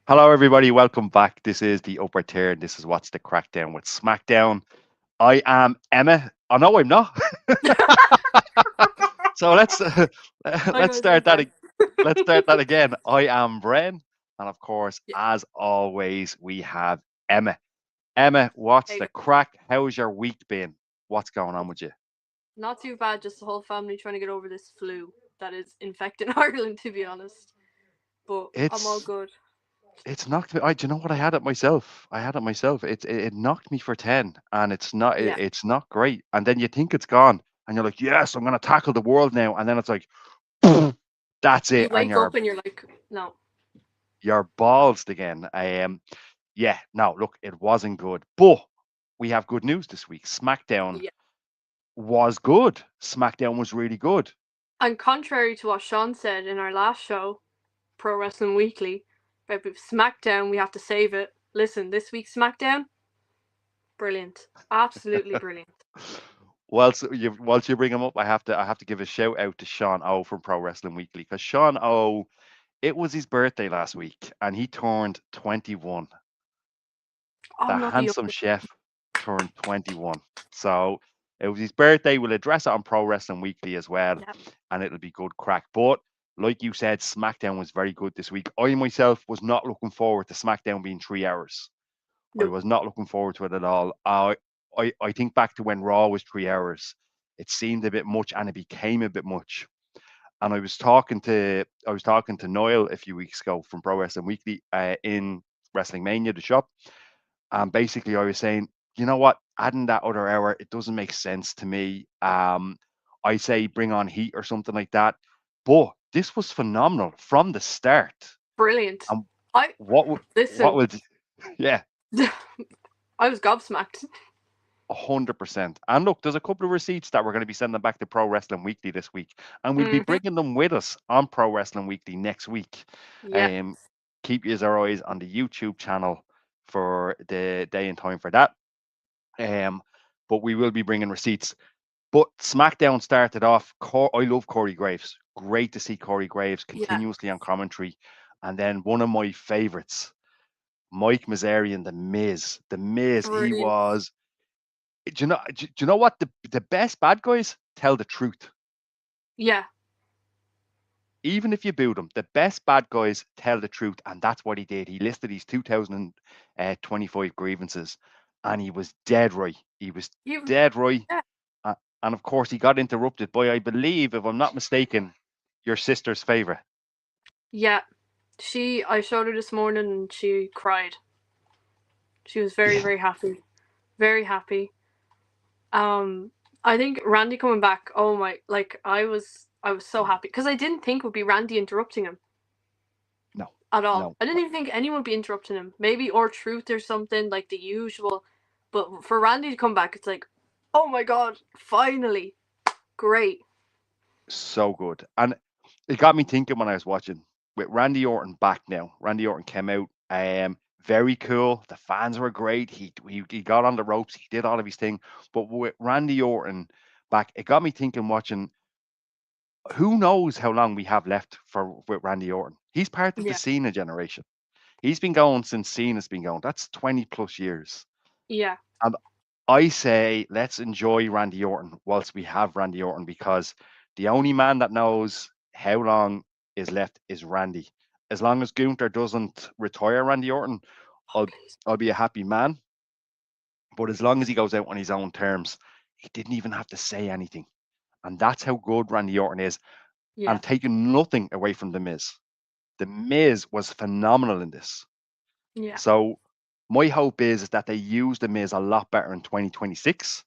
Hello, everybody. Welcome back. This is the upper tier. And this is What's the Crackdown with SmackDown. I am Emma. Oh no, I'm not. So let's I let's know it's start that. fair. Let's start that again. I am Bren, and of course, Yeah. as always, we have Emma. Emma, what's Hey, the crack? How's your week been? What's going on with you? not too bad. Just the whole family trying to get over this flu that is infecting Ireland, to be honest. But I'm all It's good. it's knocked me. Do you know what? I had it myself. I had it myself. It knocked me for 10, and it's not Yeah. it's not great. And then you think it's gone, and you're like, yes, I'm gonna tackle the world now. And then it's like, that's it, You and wake up and you're like, no. you're ballsed again. Yeah, no, look, it wasn't good, but we have good news this week. SmackDown Yeah. was good. SmackDown was really good. And contrary to what Sean said in our last show, Pro Wrestling Weekly, about SmackDown, we have to save it. Listen, this week's SmackDown, brilliant. Absolutely brilliant. Whilst you bring him up, I have to give a shout out to Sean O from Pro Wrestling Weekly because Sean O, it was his birthday last week and he turned 21. The I'm not the handsome youngest. chef turned 21. So it was his birthday. We'll address it on Pro Wrestling Weekly as well, Yeah. and it'll be good crack. But like you said, SmackDown was very good this week. I myself was not looking forward to SmackDown being 3 hours. I No. was not looking forward to it at all. I think back to when Raw was 3 hours. It seemed a bit much, and it became a bit much. And I was talking to Noel a few weeks ago from Pro Wrestling Weekly in Wrestling Mania, the shop, and basically I was saying, you know what, adding that other hour, it doesn't make sense to me. I say bring on Heat or something like that. But this was phenomenal from the start. Brilliant. And I what listen. would yeah, I was gobsmacked. 100%. And look, there's a couple of receipts that we're going to be sending back to Pro Wrestling Weekly this week, and we'll be Mm-hmm. bringing them with us on Pro Wrestling Weekly next week. Yeah. Um, keep your eyes on the YouTube channel for the day and time for that. Um, but we will be bringing receipts. But SmackDown started off. I love Corey Graves. Great to see Corey Graves Yeah. continuously on commentary. And then one of my favorites, Mike Mazarian, The Miz. The Miz, he Brilliant. was. Do you know what? The best bad guys tell the truth. Yeah. Even if you boo them, the best bad guys tell the truth. And that's what he did. He listed his 2025 grievances, and he was dead right. He was You. dead right. Yeah. And of course, he got interrupted by, I believe, if I'm not mistaken, your sister's favorite. Yeah. I showed her this morning and she cried. She was very, Yeah, very happy. Very happy. Um, I think Randy coming back, oh my, like, I was so happy. Because I didn't think it would be Randy interrupting him no, at all. no. I didn't even think anyone would be interrupting him. Maybe or Truth or something, like the usual. But for Randy to come back, it's like, oh my god, finally. Great. So good. And it got me thinking when I was watching with Randy Orton back now. Randy Orton came out, very cool. The fans were great. He got on the ropes. He did all of his thing. But with Randy Orton back, it got me thinking watching. Who knows how long we have left for with Randy Orton? He's part of the Yeah. Cena generation. He's been going since Cena's been going. That's 20 plus years. Yeah. And I say let's enjoy Randy Orton whilst we have Randy Orton because the only man that knows how long is left is Randy. As long as Gunther doesn't retire Randy Orton, Oh, I'll please. I'll be a happy man. But as long as he goes out on his own terms, he didn't even have to say anything. And that's how good Randy Orton is. Yeah. And taking nothing away from The Miz. The Miz was phenomenal in this. Yeah. So my hope is that they use The Miz a lot better in 2026.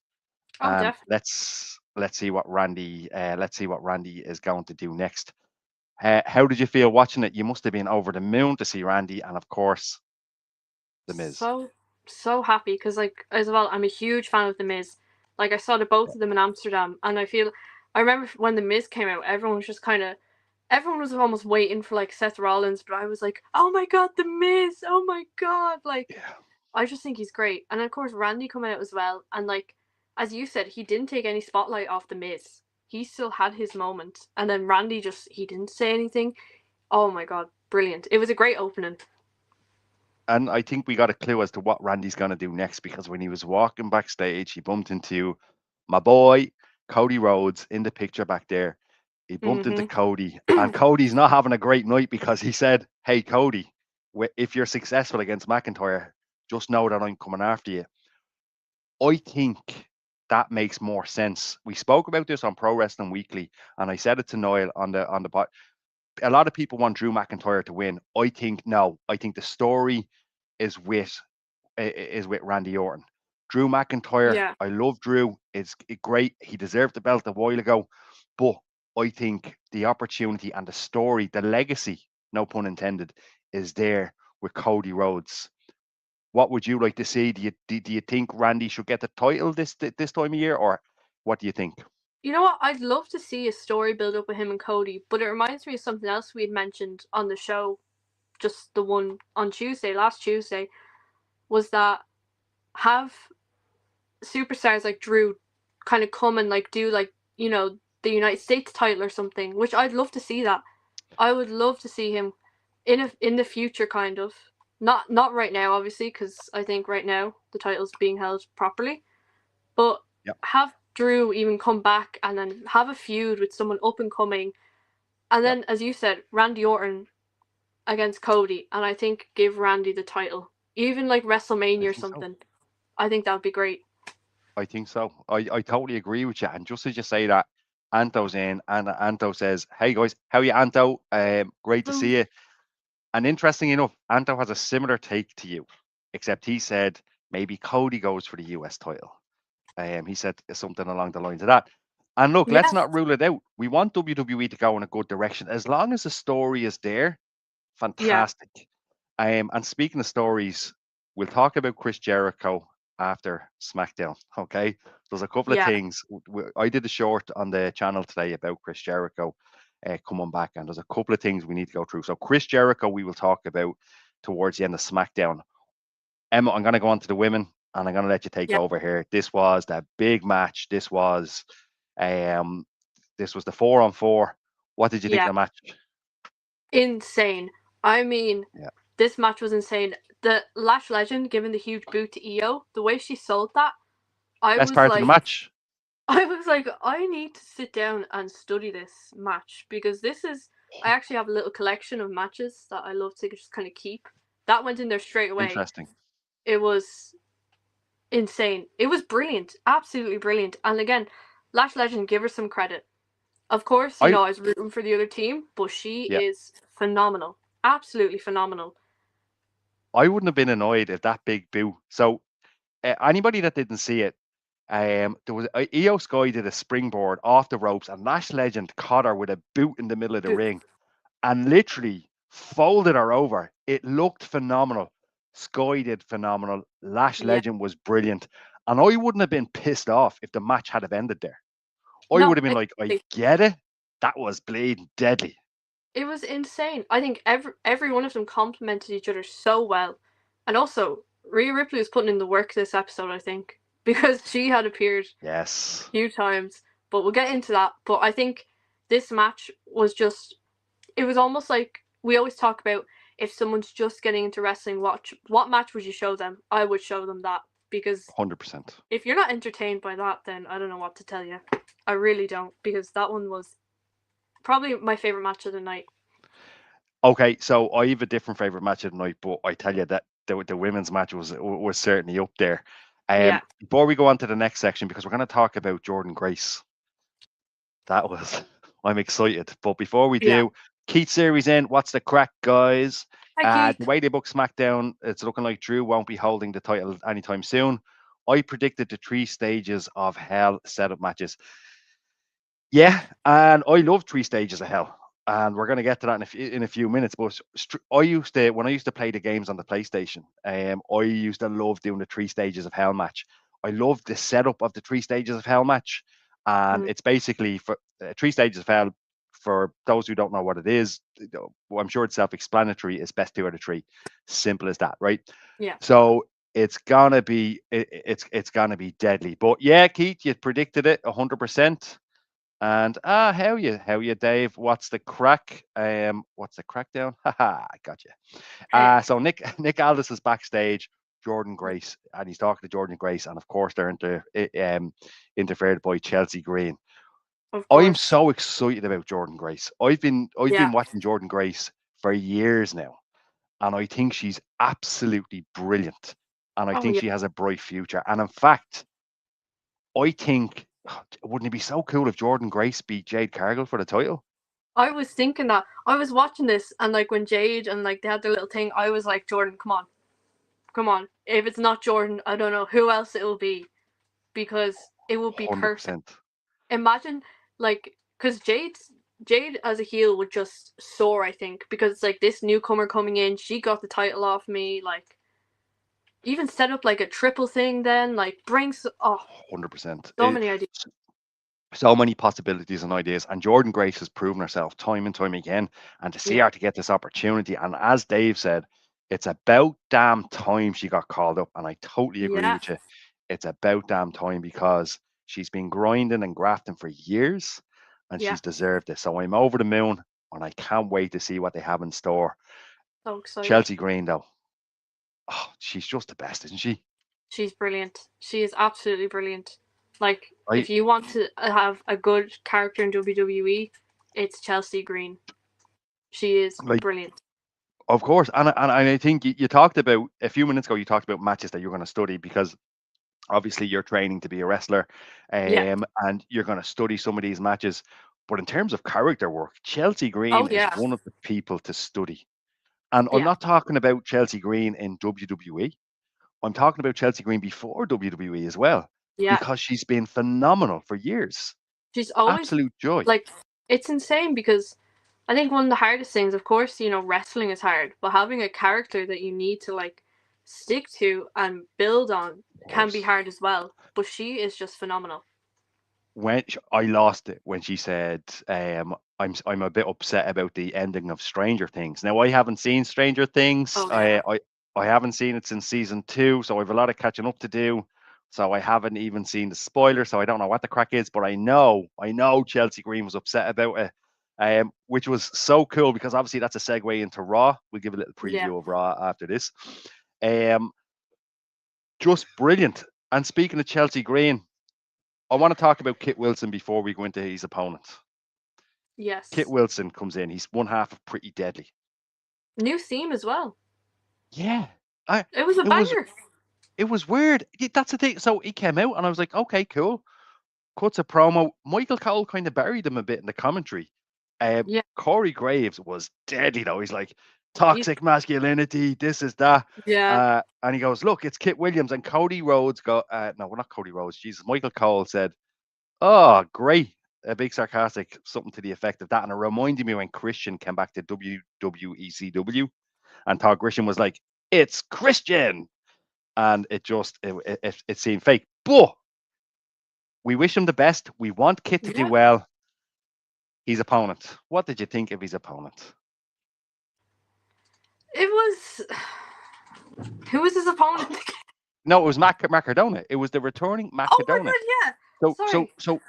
Oh, definitely. Let's see what Randy is going to do next. How did you feel watching it? You must have been over the moon to see Randy, and of course, The Miz. So so happy because like as well I'm a huge fan of the Miz. Like I saw the both of them in Amsterdam and I remember when the Miz came out everyone was just kind of everyone was almost waiting for like Seth Rollins, but I was like, oh my god, the Miz, oh my god, like Yeah, I just think he's great. And of course Randy coming out as well, and like as you said, he didn't take any spotlight off the Miz. He still had his moment, and then Randy just he didn't say anything. Oh my god, brilliant! It was a great opening. And I think we got a clue as to what Randy's going to do next because when he was walking backstage, he bumped into my boy, Cody Rhodes, in the picture back there. He bumped into Hmm. Cody, and Cody's not having a great night because he said, "Hey, Cody, if you're successful against McIntyre, just know that I'm coming after you." I think that makes more sense. We spoke about this on Pro Wrestling Weekly, and I said it to Noel on the pod. A lot of people want Drew McIntyre to win. I think no. I think the story is with Randy Orton. Drew McIntyre, Yeah. I love Drew. It's great. He deserved the belt a while ago, but I think the opportunity and the story, the legacy, no pun intended, is there with Cody Rhodes. What would you like to see? Do you think Randy should get the title this time of year, or what do you think? You know what? I'd love to see a story build up with him and Cody, but it reminds me of something else we had mentioned on the show, just the one on Tuesday, last Tuesday, was that have superstars like Drew kind of come and like do like, the United States title or something, which I'd love to see that. I would love to see him in the future kind of. Not right now obviously because I think right now the title's being held properly, but Yeah, have Drew even come back and then have a feud with someone up and coming, and yeah, then as you said, Randy Orton against Cody, and I think give Randy the title, even like I WrestleMania or think so. something. I think that would be great. I think so. I totally agree with you. And just as you say that, Anto's in, and Anto says, "Hey guys, how you, Anto? Great to Boom. see you." And interesting enough, Anto has a similar take to you, except he said maybe Cody goes for the US title. He said something along the lines of that. And look, let's Yes. not rule it out. We want WWE to go in a good direction as long as the story is there. Yeah. Fantastic. And speaking of stories, we'll talk about Chris Jericho after SmackDown. Okay, there's a couple of Yeah. things. I did a short on the channel today about Chris Jericho coming back, and there's a couple of things we need to go through. So Chris Jericho, we will talk about towards the end of SmackDown. Emma, I'm going to go on to the women, and I'm going to let you take Yeah. over here. This was that big match. Um, this was the 4-on-4. What did you think of Yeah. the match? Insane. I mean, Yeah, this match was insane. The Lash Legend giving the huge boot to Io, the way she sold that, I best was part of the like, match. I was like, I need to sit down and study this match because this is. I actually have a little collection of matches that I love to just kind of keep. That went in there straight away. Interesting. It was insane. It was brilliant, absolutely brilliant. And again, Lash Legend, give her some credit. Of course, I I was rooting for the other team, but she Yeah, is phenomenal, absolutely phenomenal. I wouldn't have been annoyed if that big boo. So anybody that didn't see it, there was Io Sky did a springboard off the ropes, and Lash Legend caught her with a boot in the middle of the Boot. ring and literally folded her over. It looked phenomenal. Sky did phenomenal. Lash Yeah. Legend was brilliant, and I wouldn't have been pissed off if the match had have ended there. I would No, have been like, I exactly. get it. That was bleeding deadly. It was insane. I think every one of them complemented each other so well, and also Rhea Ripley was putting in the work this episode. I think because she had appeared a Yes, few times, but we'll get into that. But I think this match was just. It was almost like we always talk about if someone's just getting into wrestling, what match would you show them? I would show them that because 100%. if you're not entertained by that, then I don't know what to tell you. I really don't because that one was probably my favorite match of the night. Okay, so I have a different favorite match of the night, but I tell you that the women's match was certainly up there. Yeah, Before we go on to the next section, because we're going to talk about Jordan Grace, that was I'm excited. But before we yeah. do, Keith series in. What's the crack, guys? Hi The Keith. way they book SmackDown, it's looking like Drew won't be holding the title anytime soon. I predicted the 3 stages of hell setup matches. Yeah, and I love 3 stages of hell, and we're going to get to that in a few minutes. But I used to when I used to play the games on the PlayStation. I used to love doing the 3 stages of hell match. I love the setup of the 3 stages of hell match, and Mm, it's basically for 3 stages of hell. For those who don't know what it is, well, I'm sure it's self-explanatory. It's best 2 out of 3. Simple as that, right? yeah. So it's gonna be deadly. But yeah, Keith, you predicted it 100%. And how you, Dave? What's the crack? What's the crackdown? Haha, I got you. So Nick Aldis is backstage. Jordan Grace, and he's talking to Jordan Grace, and of course they're interfered by Chelsea Green. Of I'm course. so excited about Jordan Grace. I've Yeah. been watching Jordan Grace for years now, and I think she's absolutely brilliant, and I Oh think yeah. she has a bright future. And in fact, I think wouldn't it be so cool if Jordan Grace beat Jade Cargill for the title? I was thinking that. I was watching this and like when Jade and like they had their little thing, I was like, Jordan, come on. Come on. If it's not Jordan, I don't know who else it will be because it would be Hundred perfect. percent. Imagine like because Jade as a heel would just soar, I think, because it's like this newcomer coming in, she got the title off me, like even set up like a triple thing then, like brings 100%. so many ideas. So many possibilities and ideas. And Jordan Grace has proven herself time and time again. And to see Yeah. her to get this opportunity, and as Dave said, it's about damn time she got called up. And I totally agree Yeah. with you. It's about damn time because she's been grinding and grafting for years and Yeah. she's deserved this. So I'm over the moon and I can't wait to see what they have in store. So excited. Chelsea Green, though, she's just the best, isn't she? She's brilliant. She is absolutely brilliant. Like, I if you want to have a good character in WWE, it's Chelsea Green. She is like brilliant. Of course, and I think you talked about a few minutes ago. You talked about matches that you're going to study because obviously you're training to be a wrestler, Yeah. and you're going to study some of these matches. But in terms of character work, Chelsea Oh Green is yeah. one of the people to study. And I'm Yeah. not talking about Chelsea Green in WWE. I'm talking about Chelsea Green before WWE as well, Yeah. because she's been phenomenal for years. She's always Absolute joy. like it's insane because I think one of the hardest things, of course, wrestling is hard, but having a character that you need to like stick to and build on Of can be course. hard as well. But she is just phenomenal. I lost it when she said, I'm a bit upset about the ending of Stranger Things." Now I haven't seen Stranger Things. Oh yeah. I haven't seen it since season 2, so I have a lot of catching up to do. So I haven't even seen the spoiler, so I don't know what the crack is. But I know Chelsea Green was upset about it, which was so cool because obviously that's a segue into Raw. We'll give a little Yeah. preview of Raw after this. Um, just brilliant. And speaking of Chelsea Green, I want to talk about Kit Wilson before we go into his opponent. Kit Yes. Wilson comes in. He's one half of Pretty Deadly. New theme as well. Yeah, I It was a it was banger. it was weird. That's the thing. So he came out, and I was like, okay, cool. Cuts a promo. Michael Cole kind of buried him a bit in the commentary. Yeah. Corey Graves was deadly though. He's like, He's toxic masculinity. This is that. yeah. And he goes, look, it's Kit Williams and Cody Rhodes. No, we're not Cody Rhodes. Jesus, Michael Cole said, oh, great. A big sarcastic, something to the effect of that. And it reminded me when Christian came back to WWECW and Todd Grisham was like, it's Christian. And it seemed fake. But we wish him the best. We want Kit to do Yeah. well. His opponent. What did you think of his opponent? It was who was his opponent? No, it was Matt Cardona. It was the returning Matt Oh my Cardona. god, yeah. So, Sorry.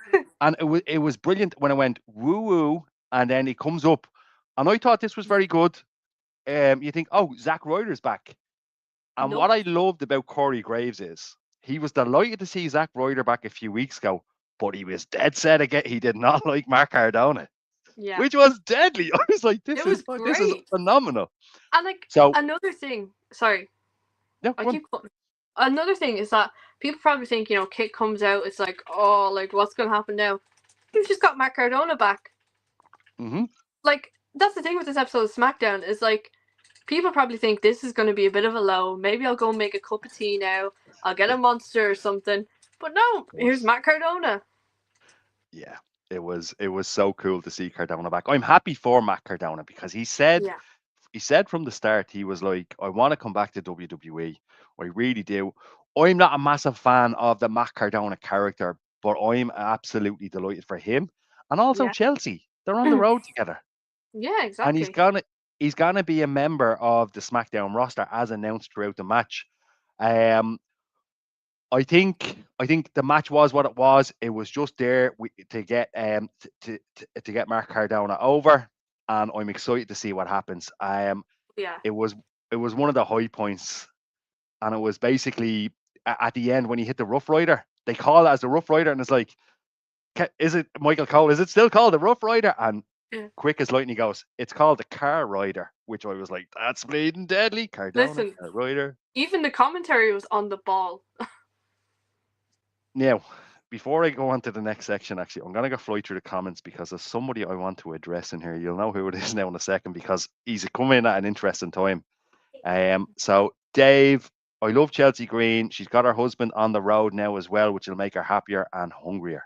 and it was brilliant when I went woo woo, and then he comes up, and I thought this was very good. You think, oh, Zack Ryder's back. And what Nope. I loved about Corey Graves is he was delighted to see Zack Ryder back a few weeks ago, but he was dead set again. He did not like Mark Cardona, Yeah. which was deadly. I was like, It this was is great. phenomenal. And like So another thing, sorry, yeah, I go on. keep another thing is that people probably think, Kit comes out, it's like, oh, like what's gonna happen now? You've just got Matt Cardona back. Hmm. Like, that's the thing with this episode of SmackDown, is like people probably think this is gonna be a bit of a low. Maybe I'll go make a cup of tea now. I'll get a monster or something. But no, Of here's course. Matt Cardona. Yeah, it was so cool to see Cardona back. I'm happy for Matt Cardona because Yeah. he said from the start, he was like, I want to come back to WWE. I really do. I'm not a massive fan of the Matt Cardona character, but I'm absolutely delighted for him. And also Yeah. Chelsea. They're on the road together. Yeah, And he's exactly. gonna he's gonna be a member of the SmackDown roster as announced throughout the match. Um I think the match was what it was. It was just there to get to get Mark Cardona over, and I'm excited to see what happens. Yeah. It was it was one of the high points, and it was basically at the end when he hit the Rough Rider. They call it as the Rough Rider, and it's like, is it Michael Cole? Is it still called the Rough Rider? And Yeah. quick as lightning goes, it's called the Car Rider, which I was like, that's bleeding deadly. Cardona, Listen, Car Rider. even the commentary was on the ball. Now, before I go on to the next section, actually, I'm going to go fly through the comments because there's somebody I want to address in here. You'll know who it is now in a second because he's coming in at an interesting time. So Dave, I love Chelsea Green. She's got her husband on the road now as well, which will make her happier and hungrier.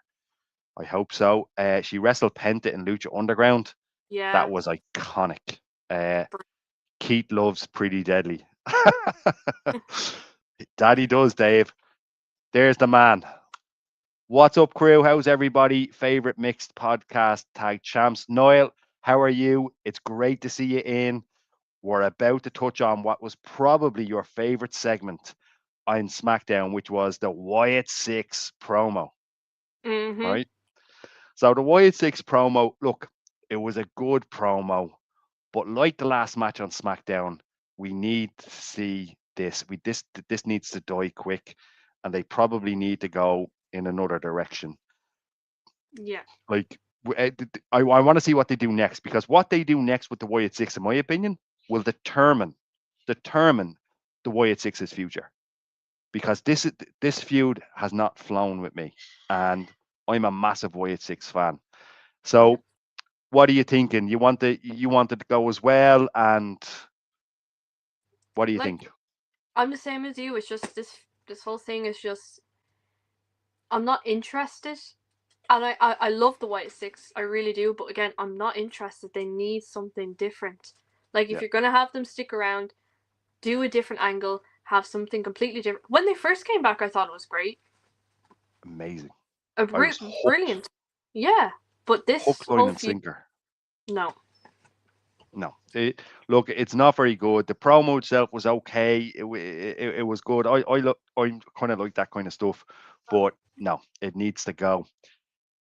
I hope so. She wrestled Penta in Lucha Underground. Yeah. That was iconic. Uh, Keith loves Pretty Deadly. Daddy does, Dave. There's the man. What's up, crew? How's everybody? Favorite mixed podcast tag champs. Noel, how are you? It's great to see you in. We're about to touch on what was probably your favorite segment on SmackDown, which was the Wyatt 6 promo, Mhm. right? So the Wyatt 6 promo, look, it was a good promo, but like the last match on SmackDown, we need to see this. This needs to die quick, and they probably need to go in another direction. Yeah. Like I want to see what they do next because what they do next with the Wyatt Six, in my opinion, will determine the Wyatt Six's future. Because this feud has not flown with me, and I'm a massive Wyatt Six fan. Yeah. So, what are you thinking? You wanted to go as well, and what do you Like think? I'm the same as you. It's just this whole thing is just I'm not interested. And I love the White Six, I really do, but again, I'm not interested. They need something different. Like if Yeah, you're gonna have them stick around, do a different angle, have something completely different. When they first came back, I thought it was great. amazing. A I was brilliant. Yeah. But hook, this line, whole and feud, sinker. no. No, look, it's not very good. The promo itself was okay. It was good. I kind of like that kind of stuff, but no, it needs to go.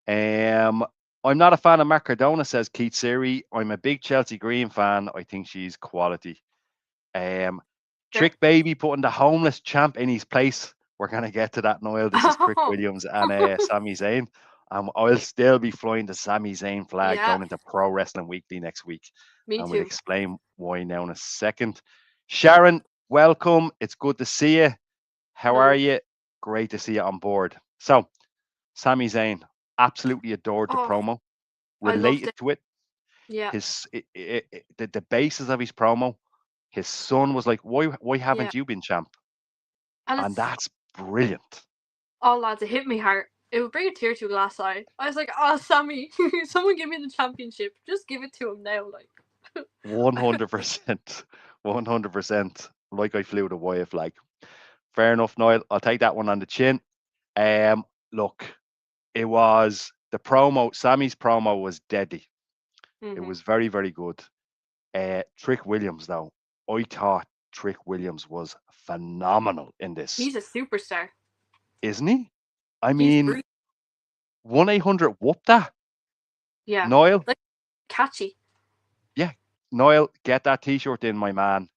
Um, I'm not a fan of Matt Cardona, says Keith Siri. I'm a big Chelsea Green fan. I think she's quality. Um, Fair. Trick Baby putting the homeless champ in his place. We're gonna get to that, Noel. This is Trick Oh. Williams and Sami Zayn. I'll still be flying the Sami Zayn flag Yeah, going into Pro Wrestling Weekly next week, me and we'll too. explain why now in a second. Sharon, welcome. It's good to see you. How are Hello. you? Great to see you on board. So, Sami Zayn, absolutely adored the Oh, promo, I loved related it. to it. Yeah. The basis of his promo. His son was like, "Why Yeah. haven't you been champ?" And And it's that's brilliant. oh lads, it hit me hard. It would bring a tear to a glass eye. I was like, oh Sammy, someone give me the championship. Just give it to him now, like 100%. 100%. Like I flew the Wyatt flag. Fair enough, Niall. I'll take that one on the chin. Look, it was the promo. Sammy's promo was deadly. It hmm. was very, very good. Trick Williams, though, I thought Trick Williams was phenomenal in this, He's a superstar. isn't he? I He's mean, brilliant. 1-800 whoop that, Yeah. Niall. Like catchy. Yeah, Niall, get that T-shirt in, my man.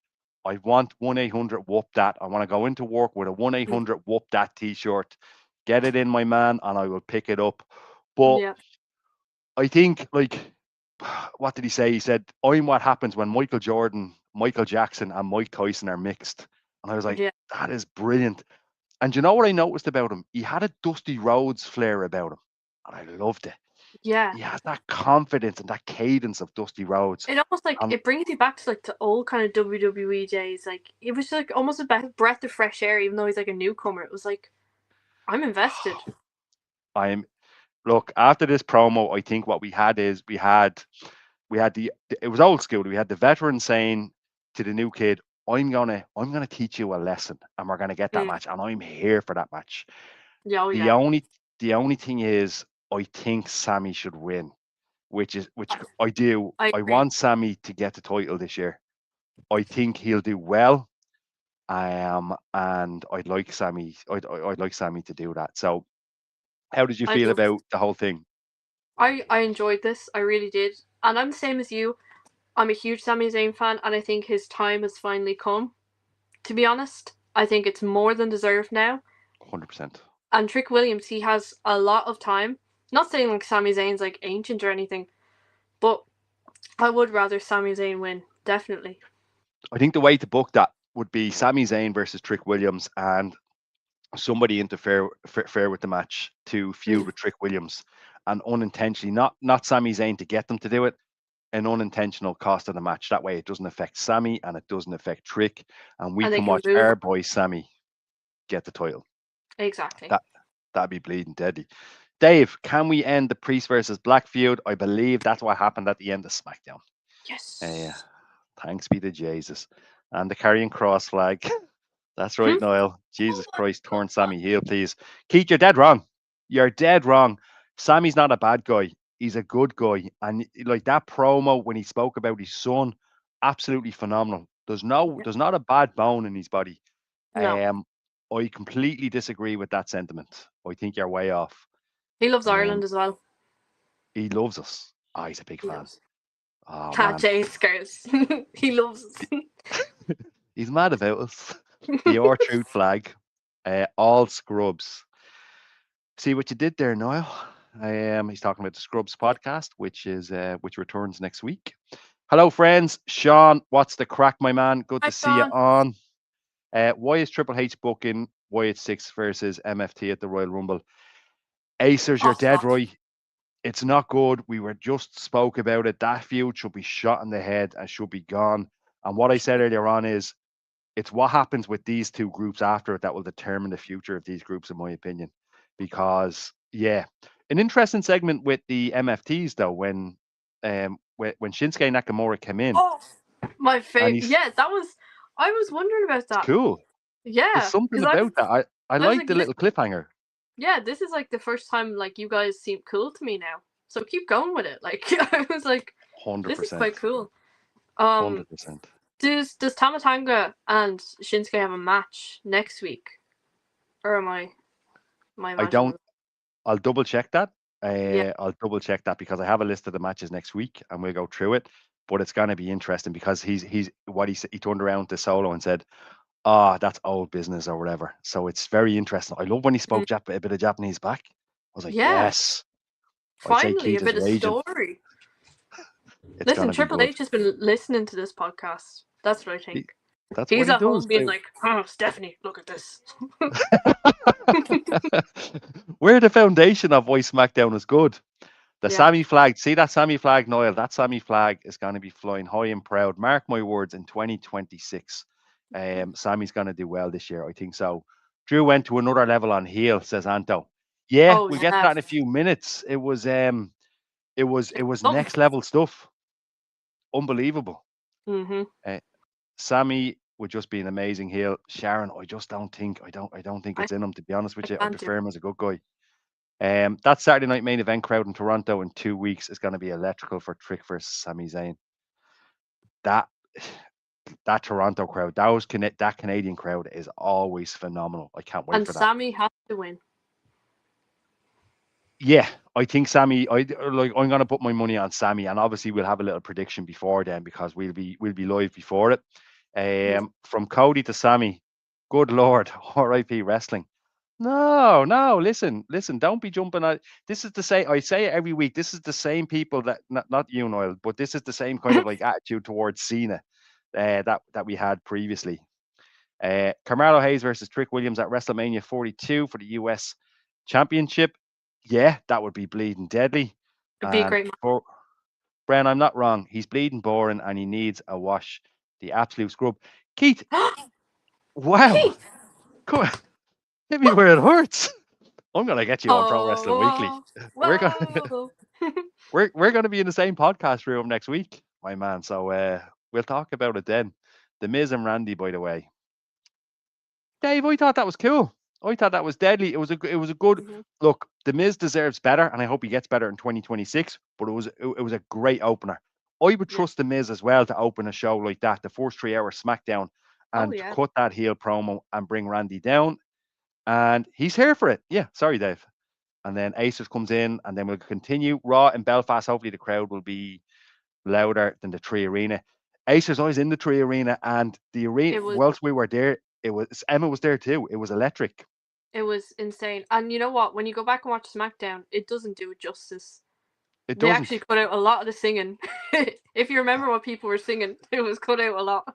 I want 1-800 whoop that. I want to go into work with a 1-800 whoop that T-shirt. Get it in, my man, and I will pick it up. But Yeah. I think, like, what did he say? He said, "I'm what happens when Michael Jordan, Michael Jackson, and Mike Tyson are mixed." And I was like, Yeah. that is brilliant. And you know what I noticed about him? He had a Dusty Rhodes flair about him, and I loved it. Yeah. He has that confidence and that cadence of Dusty Rhodes. It almost like And it brings you back to like the old kind of WWE days. Like it was like almost a breath of fresh air, even though he's like a newcomer. It was like I'm invested. I'm look after this promo. I think what we had is we had the it was old school. We had the veteran saying to the new kid, I'm gonna teach you a lesson, and we're gonna get that Mm. match, and I'm here for that match." Yeah, oh The yeah. only the only thing is, I think Sammy should win, which I, I do. I I agree. want Sammy to get the title this year. I think he'll do well. And I'd like Sammy to do that. So, how did you I feel loved. about the whole thing? I enjoyed this. I really did, and I'm the same as you. I'm a huge Sami Zayn fan, and I think his time has finally come. To be honest, I think it's more than deserved now. 100%. And Trick Williams, he has a lot of time. Not saying like Sami Zayn's like ancient or anything, but I would rather Sami Zayn win, definitely. I think the way to book that would be Sami Zayn versus Trick Williams, and somebody interfere with the match to feud Mm. with Trick Williams, and unintentionally, not Sami Zayn to get them to do it, an unintentional cost of the match. That way, it doesn't affect Sammy and it doesn't affect Trick, and we And they can can watch move our on. boy Sammy get the title. Exactly. That that'd be bleeding deadly. Dave, can we end the Priest versus Black feud? I believe that's what happened at the end of SmackDown. Uh, Yes. Thanks be to Jesus. And the carrying cross flag. That's right, Hmm? Niall. Jesus Christ, turn Sammy heel, please. Keith, you're dead wrong. You're dead wrong. Sammy's not a bad guy. He's a good guy. And like that promo when he spoke about his son, absolutely phenomenal. There's not a bad bone in his body. No. Um, I completely disagree with that sentiment. I think you're way off. He loves Um, Ireland as well. he loves us. Ah, he's a big He fan. does. Oh Cat man, Jane scares. He loves us. he's mad about us. The R Truth flag, all scrubs. See what you did there, Niall. He's talking about the Scrubs podcast, which returns next week. Hello, friends. Sean, what's the crack, my man? Good Hi, to see you John. on. Why is Triple H booking Wyatt Six versus MFT at the Royal Rumble? Acers, you're Oh, dead flop. right. It's not good. We were just spoke about it. That feud should be shot in the head and should be gone. And what I said earlier on is it's what happens with these two groups after it that will determine the future of these groups, in my opinion. Because yeah, an interesting segment with the MFTs though when Shinsuke Nakamura came in Oh, my and favorite. Yeah, that was. I was wondering about it's that. cool. There's Yeah, something because I was. about that. I I was like like, the this. little cliffhanger. Yeah, this is like the first time like you guys seem cool to me now. So keep going with it. Like I was like, Hundred this is quite percent. cool. Um, 100%. does Tamatanga and Shinsuke have a match next week, or am I I imagining? don't I'll double check that. Yeah. I'll double check that because I have a list of the matches next week and we'll go through it. But it's going to be interesting because he's what he said. He turned around to Solo and said, "Ah, that's old business or whatever." So it's very interesting. I love when he Mm. spoke a bit of Japanese back. I was like, Yeah. "Yes." I'd say Finally, a Keith is bit of raging. story. It's going Listen, to be Triple good. H has been listening to this podcast. That's what I He, think. that's what He's he at does. home being like, "Oh, Stephanie, look at this." We're the foundation of why SmackDown is good. The Yeah. Sammy flag, see that Sammy flag, Noel? That Sammy flag is going to be flying high and proud. Mark my words, in 2026, Sammy's going to do well this year. I think so. Drew went to another level on heel, says Anto. Yeah, Oh we'll get to yeah. that in a few minutes. It was Something. next level stuff. Unbelievable. Mhm. Uh, Sammy would just be an amazing heel. Sharon, I don't think I it's in him, to be honest I with you. I can't do. prefer him as a good guy. That Saturday night main event crowd in Toronto in 2 weeks is going to be electrical for Trick versus Sami Zayn. That that Toronto crowd, that Canadian crowd is always phenomenal. I can't wait And for that. Sammy has to win. Yeah, I think Sammy. I'm going to put my money on Sammy, and obviously we'll have a little prediction before then because we'll be live before it. Yeah. From Cody to Sammy, good lord, R.I.P. wrestling. No, no, listen, don't be jumping at this is the same I say it every week. This is the same people that not you, Noel, but this is the same kind of like attitude towards Cena that we had previously. Carmelo Hayes versus Trick Williams at WrestleMania 42 for the US Championship. Yeah, that would be bleeding deadly. It'd be a And great for Bren, I'm not wrong. He's bleeding boring and he needs a wash. The absolute scrub. Keith, match. wow. Keith. Come on, hit me where it hurts. I'm gonna get you on Pro Wrestling Weekly. Oh. We're gonna Whoa. we're gonna be in the same podcast room next week, my man. So we'll talk about it then. The Miz and Randy, by the way. Dave, I thought that was cool. I thought that was deadly. It was a good Mhm. look. The Miz deserves better, and I hope he gets better in 2026. But it was a great opener. I would Yeah. trust the Miz as well to open a show like that, the first 3 hour SmackDown, Oh and yeah. cut that heel promo and bring Randy down. And he's here for it. Yeah, sorry, Dave. And then Aces comes in, and then we'll continue. Raw in Belfast. Hopefully, the crowd will be louder than the Tree Arena. Aces always in the Tree Arena, and the arena. It was Whilst we were there, it was Emma was there too. It was electric. it was insane. And you know what? When you go back and watch SmackDown, it doesn't do it justice. It They actually doesn't. cut out a lot of the singing. If you remember what people were singing, it was cut out a lot.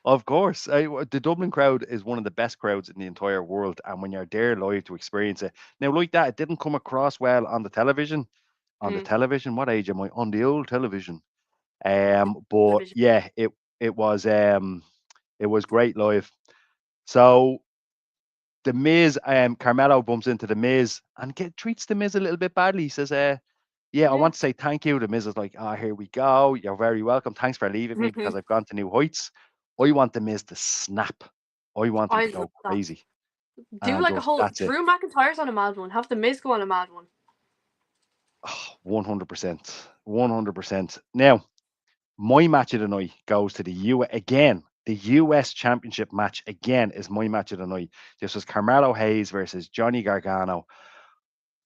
Of course, the Dublin crowd is one of the best crowds in the entire world, and when you're there live to experience it, now like that, it didn't come across well on the television. On the Mm, television, what age am I? On the old television. the But television. yeah, it was it was great live. So the Miz, Carmelo bumps into the Miz and treats the Miz a little bit badly. He says, yeah, I Yeah. want to say thank you. The Miz is like, ah, here we go. You're very welcome. Thanks for leaving me because I've gone to new heights. I want the Miz to snap. I want him I to love go that. crazy. Do And like a just whole that's it. Drew McIntyre's on a mad one. Have the Miz go on a mad one. 100%. 100%. Now, my match of the night goes to the U again. The US Championship match again is my match of the night. This was Carmelo Hayes versus Johnny Gargano.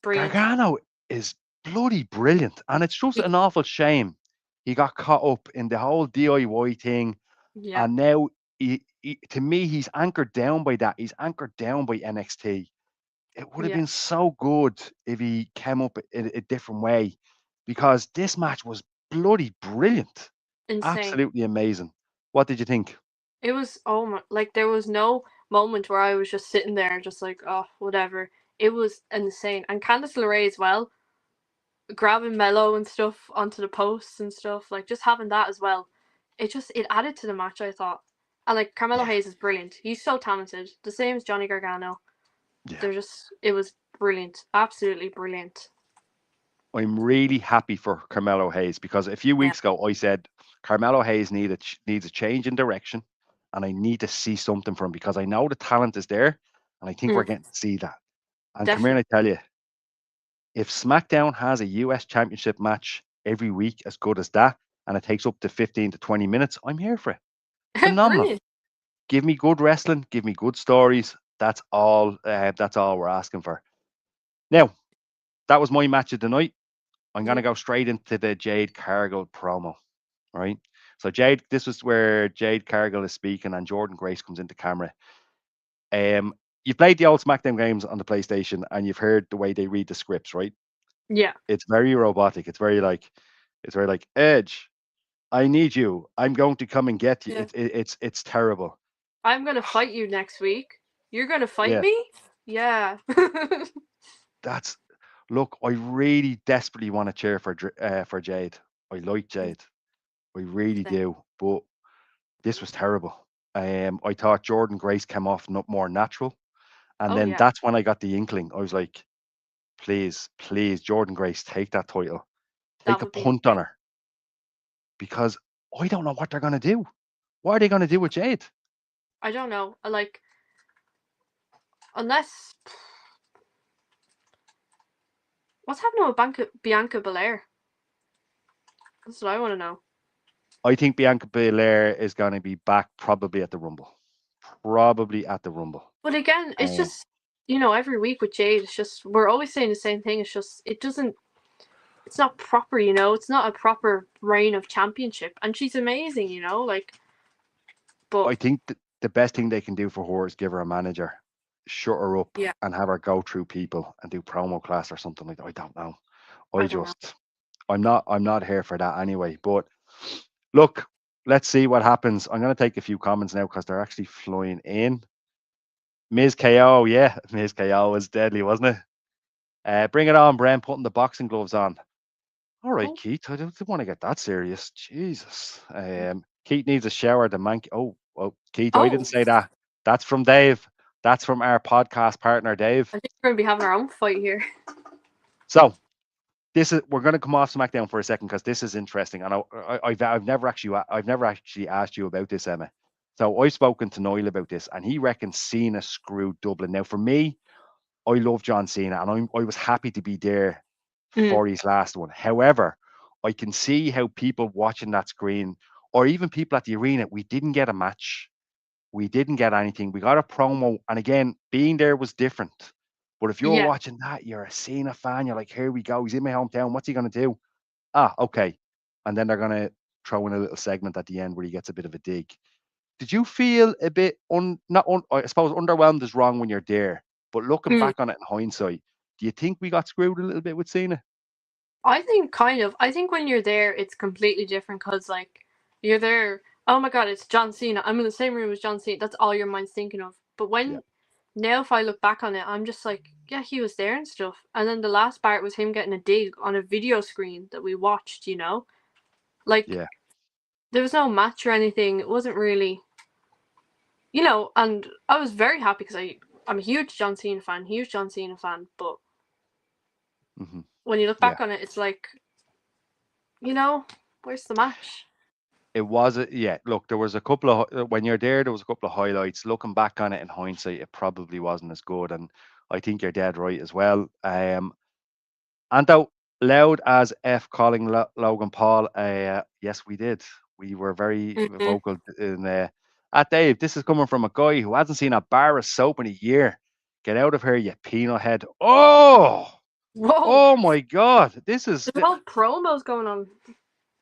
Brilliant. Gargano is bloody brilliant, and it's just He, an awful shame he got caught up in the whole DIY thing, yeah. and now to me, he's anchored down by that. He's anchored down by NXT. It would have Yeah. been so good if he came up in a different way, because this match was bloody brilliant, Insane. absolutely amazing. What did you think? It was oh my like there was no moment where I was just sitting there just like, oh, whatever. It was insane. And Candice LeRae as well, grabbing Mello and stuff onto the posts and stuff, like just having that as well. It added to the match, I thought. And like Carmelo Yeah, Hayes is brilliant. He's so talented. The same as Johnny Gargano. yeah. They're just it was brilliant. Absolutely brilliant. I'm really happy for Carmelo Hayes because a few Yeah. weeks ago I said Carmelo Hayes needs a change in direction, and I need to see something from him because I know the talent is there, and I think we're Mm, getting to see that. And come here and definitely. I tell you, if SmackDown has a US Championship match every week as good as that, and it takes up to 15 to 20 minutes, I'm here for it. Phenomenal. Brilliant. Give me good wrestling, give me good stories. That's all. That's all we're asking for. Now, that was my match of the night. I'm gonna Yeah. go straight into the Jade Cargill promo. Right. So Jade, this was where Jade Cargill is speaking, and Jordan Grace comes into camera. You've played the old SmackDown games on the PlayStation, and you've heard the way they read the scripts, right? Yeah. It's very robotic. It's very like Edge. I need you. I'm going to come and get you. Yeah. It's terrible. I'm gonna fight you next week. You're gonna fight Yeah, me? Yeah. that's look. I really desperately want to cheer for Jade. I like Jade. I really Same. do. But this was terrible. I thought Jordan Grace came off not more natural, and Oh then yeah. that's when I got the inkling. I was like, please, please, Jordan Grace, take that title, take That a would be punt on insane. her, because I don't know what they're gonna do. What are they gonna do with Jade? I don't know. Like unless what's happening with Bianca Belair? That's what I want to know. I think Bianca Belair is gonna be back probably at the Rumble, probably at the Rumble. But again, it's Uh, just every week with Jade, it's just we're always saying the same thing. It's just it doesn't. It's not proper. It's not a proper reign of championship, and she's amazing. Like but I think the best thing they can do for her is give her a manager, shut her up, yeah, and have her go through people and do promo class or something like that. I don't know. I I don't know. just I'm not here for that anyway. But look, let's see what happens. I'm gonna take a few comments now because they're actually flying in. Miz KO, yeah, Miz KO was deadly, wasn't it? Bring it on, Bren, putting the boxing gloves on. All right, Oh, Keith, I don't want to get that serious. Jesus. Keith needs a shower. The man. Oh, Keith, I didn't oh! say that. That's from Dave. That's from our podcast partner, Dave. I think we're gonna be having our own fight here. So we're going to come off SmackDown for a second because this is interesting, and I've never actually asked you about this, Emma. So I've spoken to Noel about this, and he reckons Cena screwed Dublin. Now, for me, I love John Cena, and I was happy to be there Mm, for his last one. However, I can see how people watching that screen, or even people at the arena, we didn't get a match. We didn't get anything. We got a promo, and again, being there was different. But if you're Yeah. watching that, you're a Cena fan. You're like, here we go. He's in my hometown. What's he gonna do? Ah, okay. And then they're gonna throw in a little segment at the end where he gets a bit of a dig. Did you feel a bit not I suppose underwhelmed is wrong when you're there, but looking Mm. back on it in hindsight, do you think we got screwed a little bit with Cena? I think kind of. I think when you're there, it's completely different because like you're there. Oh my god, it's John Cena. I'm in the same room as John Cena. That's all your mind's thinking of. But Yeah, when now, if I look back on it, I'm just like, yeah, he was there and stuff. And then the last part was him getting a dig on a video screen that we watched. Like yeah. there was no match or anything. It wasn't really, And I was very happy because I'm a huge John Cena fan, huge John Cena fan. But Hmm. when you look Yeah. back on it, it's like, you know, where's the match? It was yeah. Look, there was a couple of when you're there, there was a couple of highlights. Looking back on it in hindsight, it probably wasn't as good, and I think you're dead right as well. And out loud as F calling Logan Paul. Yes, we did. We were very Mm-hmm. vocal in at Dave. This is coming from a guy who hasn't seen a bar of soap in a year. Get out of here, you peanut head. Whoa, Oh my God. This is there's whole promos going on.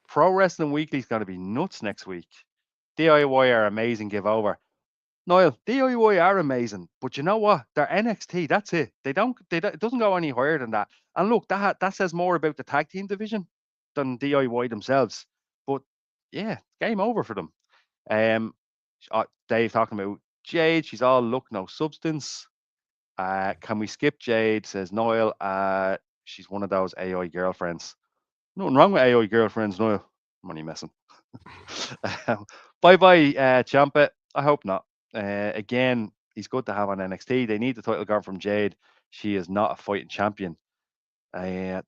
Pro Wrestling Weekly is going to be nuts next week. DIY are amazing. Give over. Niall, DIY are amazing, but you know what? They're NXT. That's it. It doesn't go any higher than that. And look, that says more about the tag team division than DIY themselves. But yeah, game over for them. Um, Dave talking about Jade. She's all look, no substance. Can we skip Jade? Says Niall. She's one of those AI girlfriends. Nothing wrong with AI girlfriends, Niall. I'm only messing. Bye bye, Champa. I hope not. Again, he's good to have on NXT. They need the title gone from Jade. She is not a fighting champion. I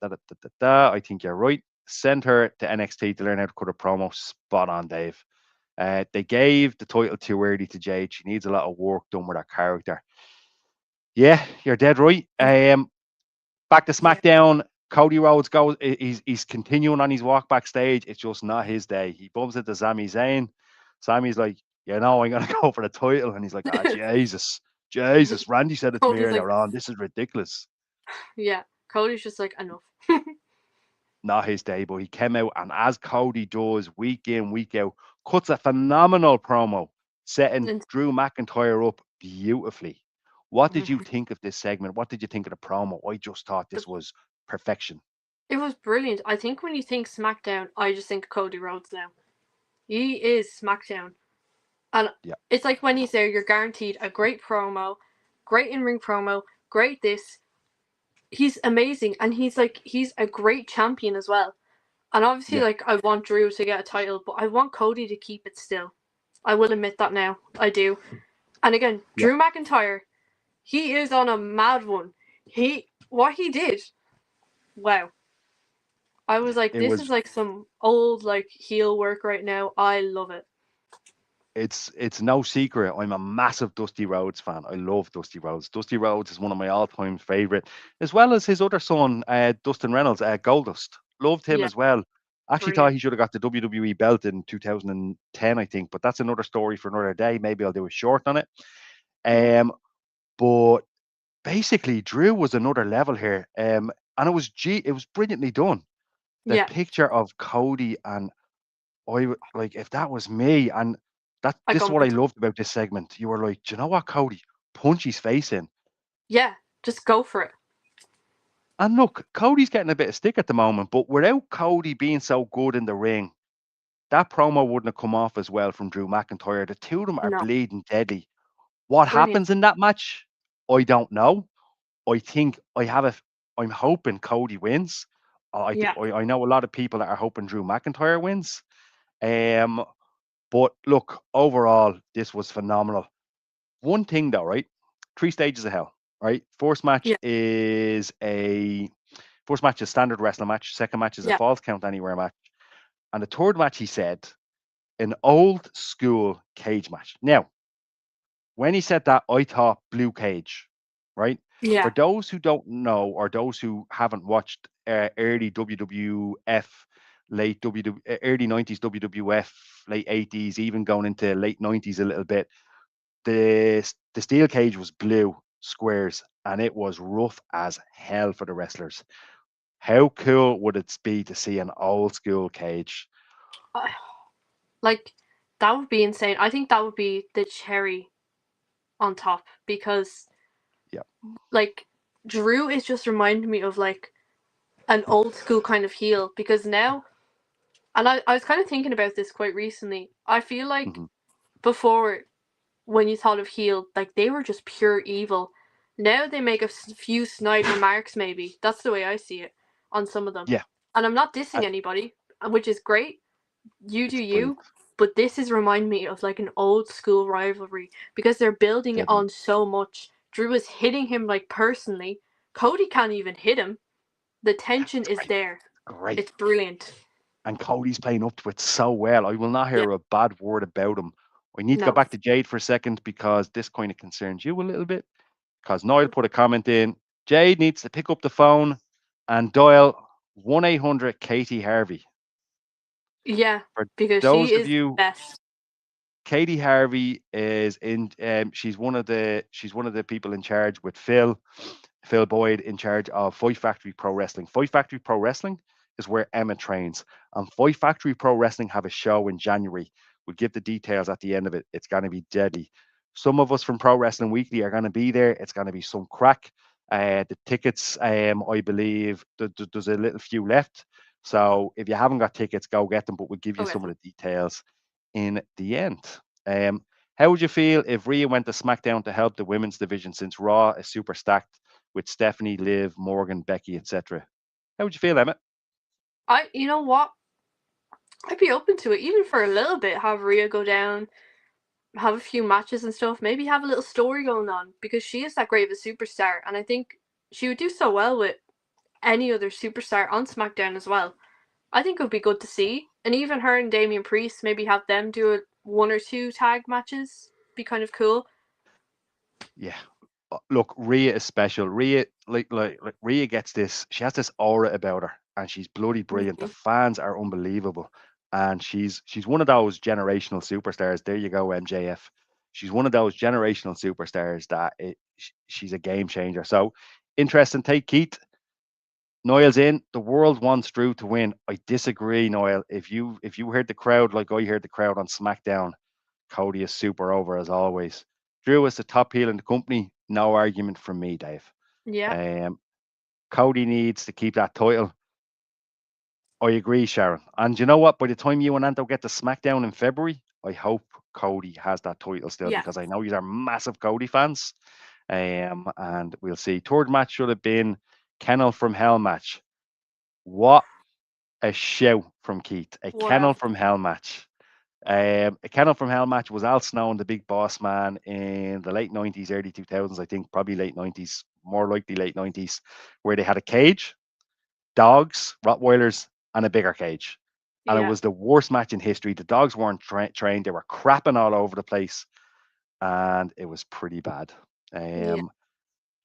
think you're right. Send her to NXT to learn how to cut a promo. Spot on, Dave. They gave the title too early to Jade. She needs a lot of work done with her character. Yeah, you're dead right. Back to Yeah. SmackDown. Cody Rhodes goes. He's continuing on his walk backstage. It's just not his day. He bumps into Sami Zayn. Sammy's like, I'm gonna go for the title, and he's like, Jesus, Jesus. Randy said it to me Cody's like, earlier on. This is ridiculous. yeah. Cody's just like, enough. Not his day, but he came out, and as Cody does week in, week out, cuts a phenomenal promo, setting And Drew McIntyre up beautifully. What did you mhm. think of this segment? What did you think of the promo? I just thought The- this was perfection. it was brilliant. I think when you think SmackDown, I just think Cody Rhodes now. He is SmackDown. And Yeah, it's like when he's there, you're guaranteed a great promo, great in ring promo, great this. He's amazing. And he's a great champion as well. And obviously, yeah, like, I want Drew to get a title, but I want Cody to keep it still. I will admit that now. I do. And again, yeah. Drew McIntyre, he is on a mad one. What he did, wow. I was like, It this was is like some old like heel work right now. I love it. it's no secret. I'm a massive Dusty Rhodes fan. I love Dusty Rhodes. Dusty Rhodes is one of my all-time favorite, as well as his other son, Dustin Reynolds, Goldust. Loved him Yeah, as well. Actually thought brilliant. he should have got the WWE belt in 2010, I think, but that's another story for another day. Maybe I'll do a short on it. Mm. Um, but basically, Drew was another level here. And it was brilliantly done. The Yeah, picture of Cody and like if that was me, and I this is go what I mental. loved about this segment. You were like, do you know what, Cody? Punch his face in. Yeah, just go for it. And look, Cody's getting a bit of stick at the moment, but without Cody being so good in the ring, that promo wouldn't have come off as well from Drew McIntyre. The two of them are No, bleeding deadly. What brilliant. happens in that match? I don't know. I think I have a. I'm hoping Cody wins. Yeah, I know a lot of people that are hoping Drew McIntyre wins. Um, but look, overall, this was phenomenal. One thing though, right? Three stages of hell, right? yeah, First match is standard wrestling match. Second match is a yeah, falls count anywhere match. And the third match, he said, an old school cage match. Now, when he said that, I thought blue cage, right? For yeah, those who don't know or those who haven't watched early WWF, early 90s WWF, late 80s, even going into late 90s a little bit, the steel cage was blue squares and it was rough as hell for the wrestlers. How cool would it be to see an old school cage? I- like that would be insane. I think that would be the cherry on top because Yeah. like Drew is just reminding me of like an old school kind of heel because now, and I was kind of thinking about this quite recently. I feel like Hmm. before, when you thought of heel, like they were just pure evil. Now they make a few snide remarks, maybe. That's the way I see it on some of them. Yeah. And I'm not dissing And anybody, which is great. You do it's brilliant. you. But this is remind me of like an old school rivalry because they're building it Deadly. on so much. Drew is hitting him like personally. Cody can't even hit him. The tension It's is great. there. Great. It's brilliant. And Cody's playing up to it so well. I will not Yeah. hear a bad word about him. I need to go No. back to Jade for a second because this kind of concerns you a little bit. Because Niall put a comment in. Jade needs to pick up the phone and dial 1-800 Katie Harvey. Yeah, For because she those of is the you, best. Katie Harvey is in. She's one of the people in charge with Phil Boyd in charge of Fight Factory Pro Wrestling. Fight Factory Pro Wrestling is where Emma trains, and Fight Factory Pro Wrestling have a show in January. We'll give the details at the end of it. It's going to be deadly. Some of us from Pro Wrestling Weekly are going to be there. It's going to be some crack. The tickets, I believe, there's a little few left. So if you haven't got tickets, go get them. But we'll give you Go get some of them. the details in the end. Um, how would you feel if Rhea went to SmackDown to help the women's division since Raw is super stacked with Stephanie, Liv, Morgan, Becky, etc.? How would you feel, Emmett? You know what? I'd be open to it, even for a little bit. Have Rhea go down, have a few matches and stuff. Maybe have a little story going on because she is that great of a superstar, and I think she would do so well with any other superstar on SmackDown as well. I think it would be good to see, and even her and Damian Priest maybe have them do one or two tag matches. Be kind of cool. Yeah. Look, Rhea is special. Rhea, like Rhea gets this. She has this aura about her, and she's bloody brilliant. The Mm-hmm. fans are unbelievable, and she's one of those generational superstars. There you go, MJF. She's one of those generational superstars that she's a game changer. So interesting take, Keith. Niall's in. The world wants Drew to win. I disagree, Niall. If you heard the crowd like I heard the crowd on SmackDown, Cody is super over as always. Drew is the top heel in the company. No argument from me, Dave. Yeah, Um, Cody needs to keep that title. I agree, Sharon. And you know what? By the time you and Anto get to SmackDown in February, I hope Cody has that title still yeah. because I know you are massive Cody fans. And we'll see. Third match should have been Kennel from Hell match. What a shout from Keith. A Wow. Kennel from Hell match. A Kennel from Hell match was Al Snow and the Big Boss Man in the late 90s, early 2000s, I think, probably late 90s, more likely late 90s, where they had a cage, dogs, Rottweilers, and a bigger cage. And it Yeah, was the worst match in history. The dogs weren't trained, they were crapping all over the place, and it was pretty bad. yeah, Um,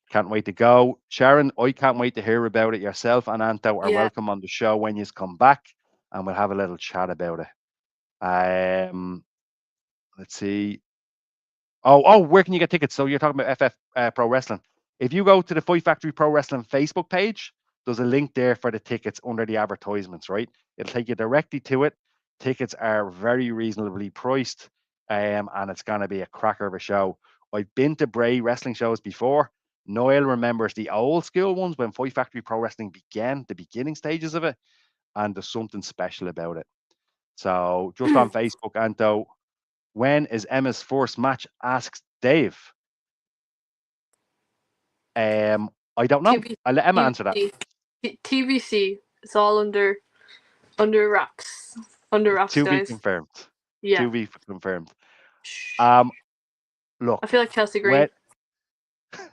can't wait to go. Sharon, I can't wait to hear about it. Yourself and Anto are yeah. welcome on the show when you come back, and we'll have a little chat about it. Let's see. Where can you get tickets? So you're talking about FF Pro Wrestling. If you go to the Fight Factory Pro Wrestling Facebook page, there's a link there for the tickets under the advertisements, right? It'll take you directly to it. Tickets are very reasonably priced, and it's going to be a cracker of a show. I've been to Bray wrestling shows before. Noel remembers the old school ones when Fight Factory Pro Wrestling began, the beginning stages of it, and there's something special about it. So just on Facebook, Anto, when is Emma's first match? Asks Dave. I don't know. TB, I'll let Emma answer that. TBC, TBC. It's all under wraps. Under wraps, To be guys. confirmed. Yeah. To be confirmed. Shh. Um, I look, feel like Chelsea when Green.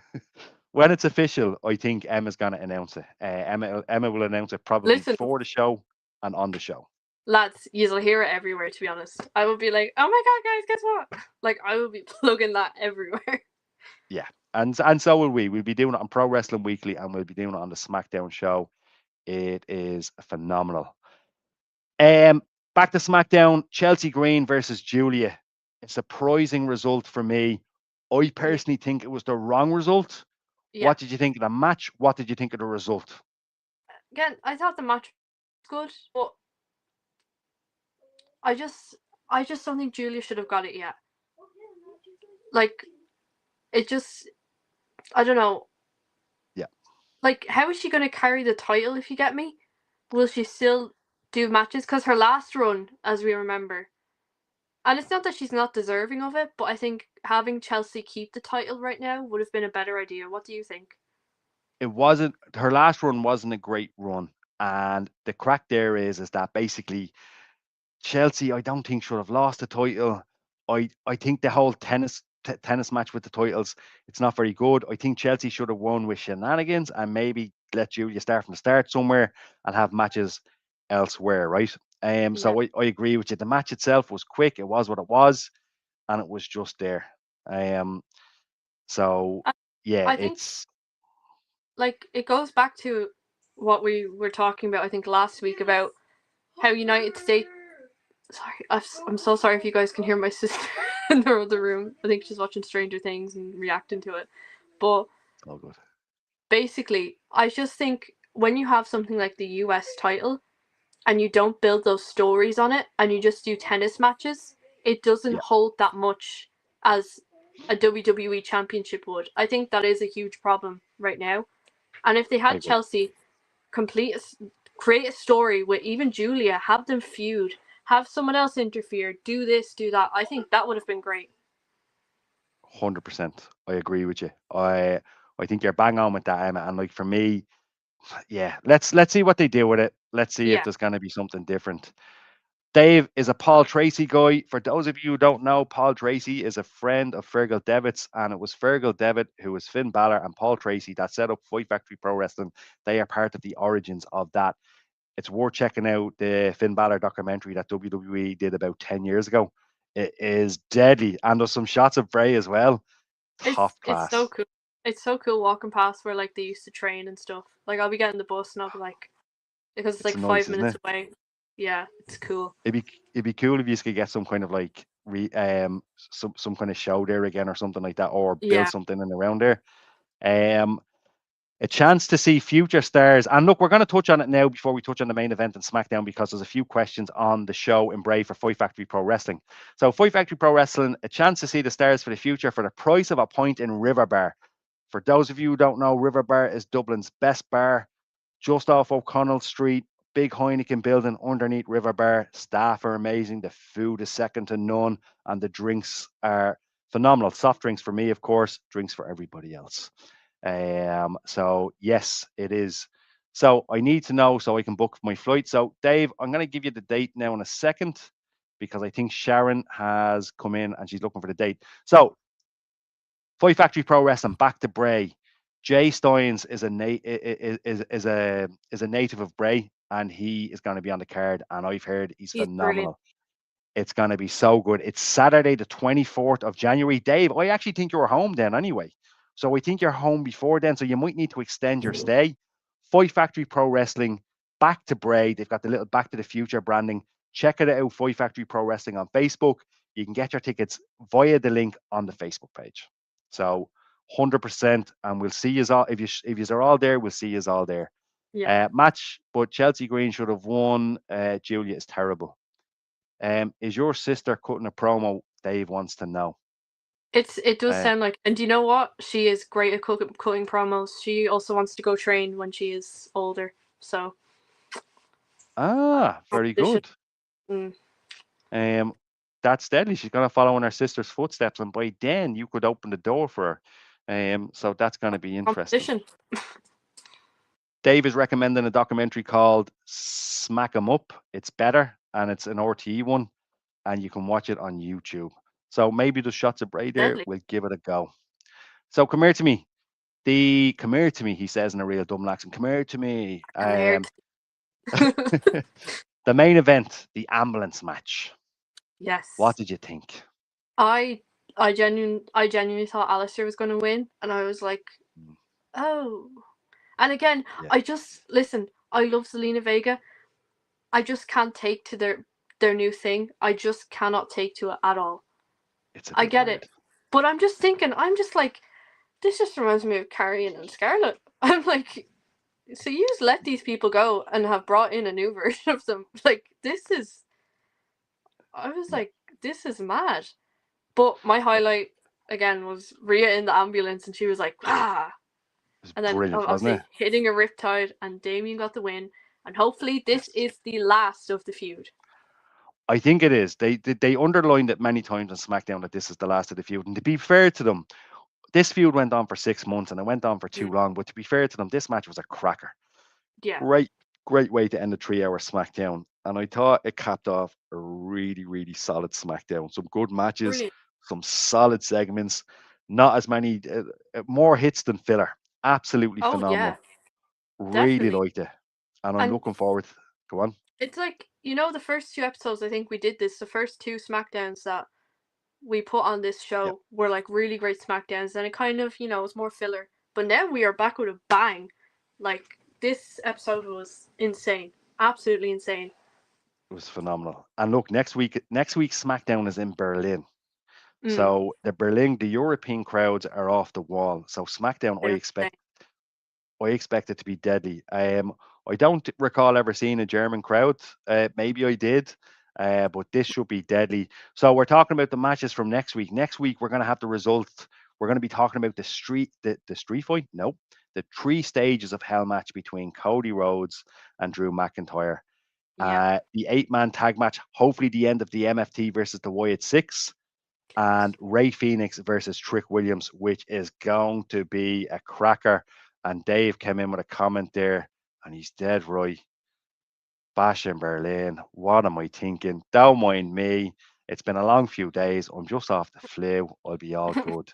when it's official, I think Emma's gonna announce it. Emma will announce it probably Listen, before the show and on the show. lads, you'll hear it everywhere. To be honest, I would be like, "Oh my god, guys, guess what?" Like I will be plugging that everywhere. Yeah, and so will we. We'll be doing it on Pro Wrestling Weekly, and we'll be doing it on the SmackDown show. It is phenomenal. Um, Back to SmackDown. Chelsea Green versus Julia. A surprising result for me. I Yeah. personally think it was the wrong result. Yeah. What did you think of the match? What did you think of the result? Again, I thought the match was good, but I just I just don't think Julia should have got it yet. Like it just I don't know. Yeah, Like how is she going to carry the title if you get me? Will she still do matches cuz her last run as we remember. And it's not that she's not deserving of it, but I think having Chelsea keep the title right now would have been a better idea. What do you think? it wasn't her last run wasn't a great run, and the crack there is that basically Chelsea, I don't think should have lost the title. I think the whole tennis match with the titles, it's not very good. I think Chelsea should have won with shenanigans and maybe let Julia start from the start somewhere and have matches elsewhere, right? Yeah. I agree with you. The match itself was quick. It was what it was, and it was just there. Um, so I, yeah, I think it's like it goes back to what we were talking about I think last week about how United States sorry, I'm so sorry if you guys can hear my sister in the other room. I think she's watching Stranger Things and reacting to it. But all good. basically, I just think when you have something like the US title and you don't build those stories on it and you just do tennis matches, it doesn't Yeah, hold that much as a WWE championship would. I think that is a huge problem right now. And if they I had agree. Chelsea complete create a story with even Julia, have them feud, have someone else interfere, do this, do that. I think that would have been great. 100%. I agree with you. I think you're bang on with that, Emma. And like for me, yeah, let's see what they do with it. Let's see if Yeah, there's going to be something different. Dave is a Paul Tracy guy. For those of you who don't know, Paul Tracy is a friend of Fergal Devitt's, and it was Fergal Devitt who was Finn Balor and Paul Tracy that set up Fight Factory Pro Wrestling. They are part of the origins of that. It's worth checking out the Finn Balor documentary that WWE did about 10 years ago. It is deadly, and there's some shots of Bray as well. Top it's so class. cool. It's so cool walking past where like they used to train and stuff. Like I'll be getting the bus and I'll be like, because it's It's like nice, five isn't minutes it? away. Yeah, it's cool. It'd be cool if you could get some kind of like some kind of show there again or something like that, or build Yeah, something in around there. Um, a chance to see future stars. And look, we're going to touch on it now before we touch on the main event in SmackDown because there's a few questions on the show in Bray for Fight Factory Pro Wrestling. So, Fight Factory Pro Wrestling, a chance to see the stars for the future for the price of a point in River Bar. For those of you who don't know, River Bar is Dublin's best bar, just off O'Connell Street. Big Heineken building underneath River Bar. Staff are amazing. The food is second to none, and the drinks are phenomenal. Soft drinks for me, of course. Drinks for everybody else. So yes, it is. So I need to know so I can book my flight. So Dave, I'm going to give you the date now in a second because I think Sharon has come in and she's looking for the date. So Fight Factory Pro Wrestling back to Bray. Jay Steins is a native of Bray, and he is going to be on the card. And I've heard he's he's brilliant. phenomenal. It's going to be so good. It's Saturday, the 24th of January. Dave, I actually think you're home then anyway. So I think you're home before then. So you might need to extend your stay. Fight Factory Pro Wrestling, back to Bray. They've got the little Back to the Future branding. Check it out, Fight Factory Pro Wrestling on Facebook. You can get your tickets via the link on the Facebook page. So 100%. And we'll see you all. If you are all there, we'll see you all there. Yeah, Match, but Chelsea Green should have won. Julia is terrible. Is your sister cutting a promo? Dave wants to know. it does Uh, sound like. And do you know what? She is great at cutting promos. She also wants to go train when she is older. So very competition. good. Mm, Um, that's deadly. She's gonna follow in her sister's footsteps, and by then you could open the door for her. So that's gonna be interesting. competition. Dave is recommending a documentary called Smack 'Em Up. It's better, and it's an RTE one, and you can watch it on YouTube. So maybe the shots of Bray there. Deadly. We'll give it a go. So come here to me. Come here to me, he says in a real dumb accent. Come here to me. Come here. The main event, the ambulance match. What Yes. did you think? I I genuinely thought Alistair was going to win, and I was like, Mm, oh. And again, yeah, I just listen. I love Selena Vega. I just can't take to their new thing. I just cannot take to it at all. it's a I bit get it, weird. But I'm just thinking, I'm just like, this just reminds me of Carrion and Scarlet. I'm like, so you just let these people go and have brought in a new version of them. Like, this is, I was Yeah, like, this is mad. But my highlight, again, was Rhea in the ambulance and she was like, ah. it was And then brilliant, wasn't it? obviously hitting a riptide and Damien got the win. And hopefully this Yes. is the last of the feud. I think it is. They underlined it many times on SmackDown that this is the last of the feud. And to be fair to them, this feud went on for 6 months and it went on for too Mm, long. But to be fair to them, this match was a cracker. yeah. Great, great way to end a 3 hour SmackDown. And I thought it capped off a really, really solid SmackDown. Some good matches, Brilliant. some solid segments, not as many, more hits than filler. Absolutely Oh, yeah, phenomenal. Really definitely. liked it. And I'm And looking forward. Go on. it's like, the first two episodes, I think we did this, the first two SmackDowns that we put on this Yeah, show were like really great SmackDowns, and it kind of, was more filler. But now we are back with a bang. Like, this episode was insane. Absolutely insane. it was phenomenal. And look, next week's SmackDown is in Berlin. Mm, So the European crowds are off the wall. So SmackDown, I they're expect insane. I expect it to be deadly. I don't recall ever seeing a German crowd. Maybe I did, but this should be deadly. So we're talking about the matches from next week. Next week we're going to have the results. We're going to be talking about the street fight. No, the 3 stages of Hell match between Cody Rhodes and Drew McIntyre. Yeah. The 8-man tag match. Hopefully the end of the MFT versus the Wyatt Six and Ray Phoenix versus Trick Williams, which is going to be a cracker. And Dave came in with a comment there, and he's dead right. Bash in Berlin. What am I thinking? Don't mind me. It's been a long few days. I'm just off the flu. I'll be all good.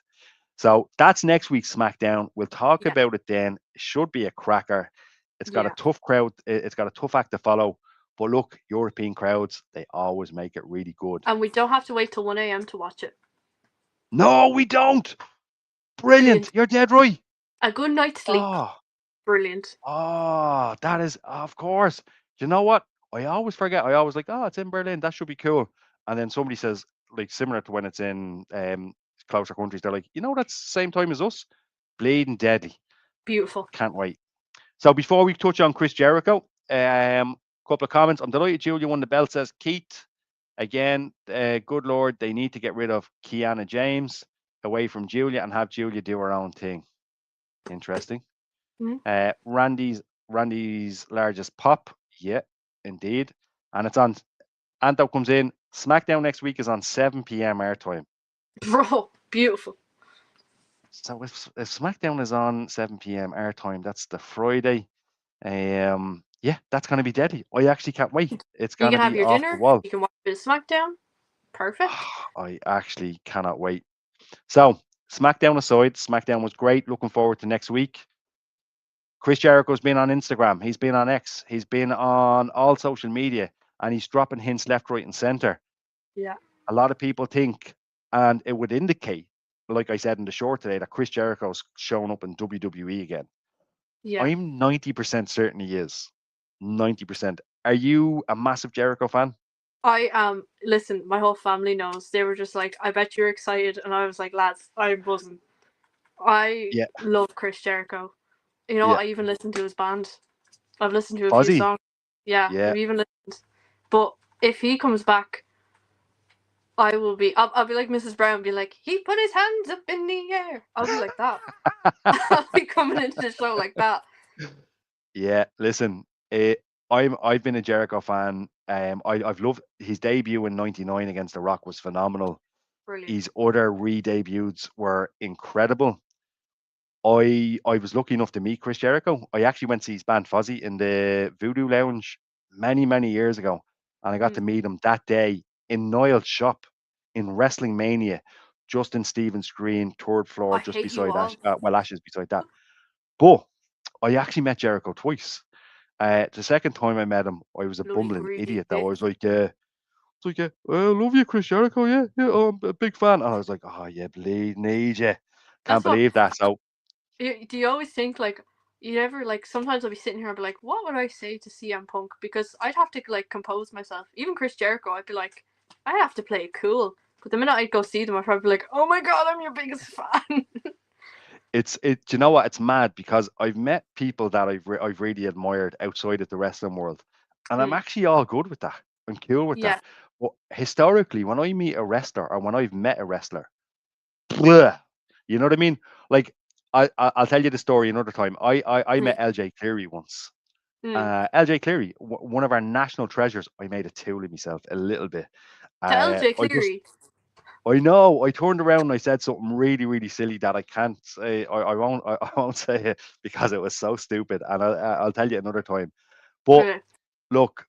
So that's next week's SmackDown. We'll talk Yeah. about it then. It should be a cracker. It's got a Yeah. tough crowd. It's got a tough act to follow. But look, European crowds, they always make it really good. And we don't have to wait till 1 a.m. to watch it. No, we don't. Brilliant. Brilliant. You're dead right. A good night's sleep. Oh, Brilliant. that is, of course. You know what? I always forget. I always like, oh, it's in Berlin. That should be cool. And then somebody says, like, similar to when it's in closer countries, they're like, that's the same time as us. Bleeding deadly. Beautiful. Can't wait. So before we touch on Chris Jericho, couple of comments. I'm delighted Julia won the belt, says Keith. Again, good Lord, they need to get rid of Kiana James away from Julia and have Julia do her own thing. Interesting. Mm-hmm. Randy's largest pop. Yeah, indeed. And it's on. Anto comes in. SmackDown next week is on 7 p.m. our time. Bro, beautiful. So if SmackDown is on 7 p.m. our time, that's the Friday. Yeah, that's going to be deadly. I actually can't wait. It's You going to can have be your off the dinner. wall. You can watch a bit of SmackDown. Perfect. I actually cannot wait. So, SmackDown aside, SmackDown was great. Looking forward to next week. Chris Jericho's been on Instagram. He's been on X. He's been on all social media and he's dropping hints left, right, and center. Yeah. A lot of people think, and it would indicate, like I said in the short today, that Chris Jericho's showing up in WWE again. Yeah. I'm 90% certain he is. 90%. Are you a massive Jericho fan? I listen, my whole family knows. They were just like, I bet you're excited, and I was like, lads, I wasn't. I Yeah. love Chris Jericho. Yeah. I even listened to his band. I've listened to a few Fuzzy. songs. Yeah, Yeah. I've even listened. But if he comes back, I will be. I'll be like Mrs. Brown, be like, he put his hands up in the air. I'll be like that. I'll be coming into the show like that. Yeah, listen, I've been a Jericho fan. I've loved his debut in '99 against The Rock was phenomenal. Brilliant. His other re-debuts were incredible. I was lucky enough to meet Chris Jericho. I actually went to see his band Fozzy in the Voodoo Lounge many years ago, and I got to Mm. meet him that day in Niall's shop in Wrestling Mania, Justin Stevens screen, third floor, I just hate you beside all. Ashes beside that. But I actually met Jericho twice. The second time I met him, I was a Bloody bumbling greedy idiot though. bitch. I was like, I love you, Chris Jericho. Yeah, yeah, oh, I'm a big fan. And I was like, oh, yeah, bleed, need you. Can't That's what. believe that. So, Do you always think like you never like? Sometimes I'll be sitting here and be like, what would I say to CM Punk? Because I'd have to like compose myself. Even Chris Jericho, I'd be like, I have to play it cool. But the minute I go see them, I'd probably be like, "Oh my god, I'm your biggest fan." Do you know what? It's mad because I've met people that I've really admired outside of the wrestling world, and I'm Hmm. actually all good with that. I'm cool with Yeah. that. But historically, when I meet a wrestler or when I've met a wrestler, bleh, you know what I mean? Like I'll tell you the story another time. I Hmm. met LJ Cleary once. Hmm. LJ Cleary, one of our national treasures. I made a tool of myself a little bit. To LJ I just Cleary. I know. I turned around and I said something really, really silly that I can't say. I won't. I won't say it because it was so stupid, and I'll tell you another time. But Okay. look,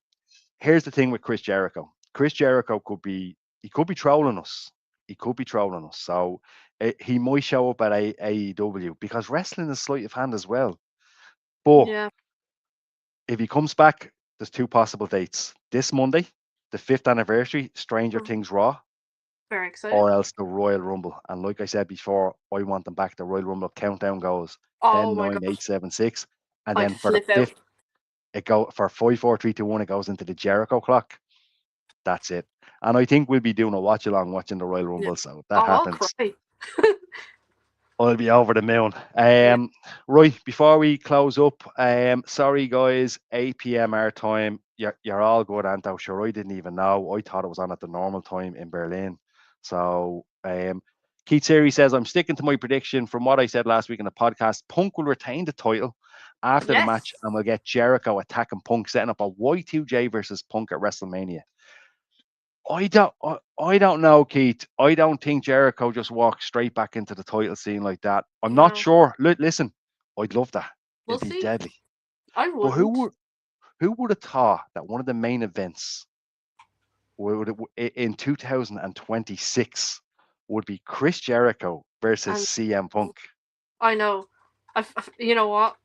here's the thing with Chris Jericho. Chris Jericho he could be trolling us. He could be trolling us. So he might show up at AEW because wrestling is sleight of hand as well. But Yeah. if he comes back, there's two possible dates. This Monday, the 5th anniversary, Stranger I'm Things Raw, very excited. or else the Royal Rumble. And like I said before, I want them back. The Royal Rumble countdown goes Oh 10, my 9, god. 8, 7, 6. And I'd then for the flip out. fifth, it go for 5, 4, 3, 2, 1, it goes into the Jericho clock. That's it. And I think we'll be doing a watch along watching the Royal Yeah. Rumble. So that Oh, I'll happens. cry. I'll be over the moon. Yeah. Right before we close up, sorry guys, 8 p.m. our time. You're all good, Anto. Sure, I didn't even know. I thought it was on at the normal time in Berlin. So, Keith Siri says I'm sticking to my prediction from what I said last week in the podcast. Punk will retain the title after the Yes. match, and we'll get Jericho attacking Punk, setting up a Y2J versus Punk at WrestleMania. I don't know, Keith. I don't think Jericho just walks straight back into the title scene like that. I'm not No. sure. Listen, I'd love that. We'll It'd be see. deadly. I But wouldn't. who would have thought that one of the main events in 2026 would be Chris Jericho versus And CM Punk? I know. You know what?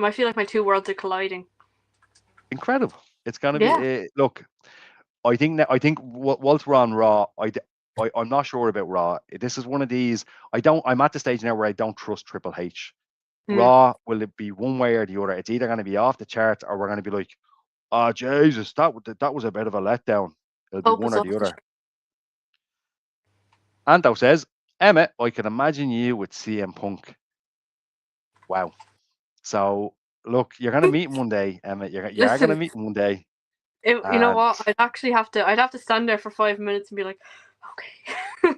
I feel like my two worlds are colliding. Incredible. It's gonna be. Yeah. Look, I think whilst we're on Raw, I'm not sure about Raw. This is one of these. I'm at the stage now where I don't trust Triple H. Mm. Raw, will it be one way or the other? It's either going to be off the charts or we're going to be like, oh Jesus, that was a bit of a letdown. It'll be Hope one is or off the the other. chart. Anto says, Emma, I can imagine you with CM Punk. Wow. So look, you're going to meet him one day, Emma. You are going to Listen, meet him one day, you know and what? I'd have to stand there for 5 minutes and be like, okay.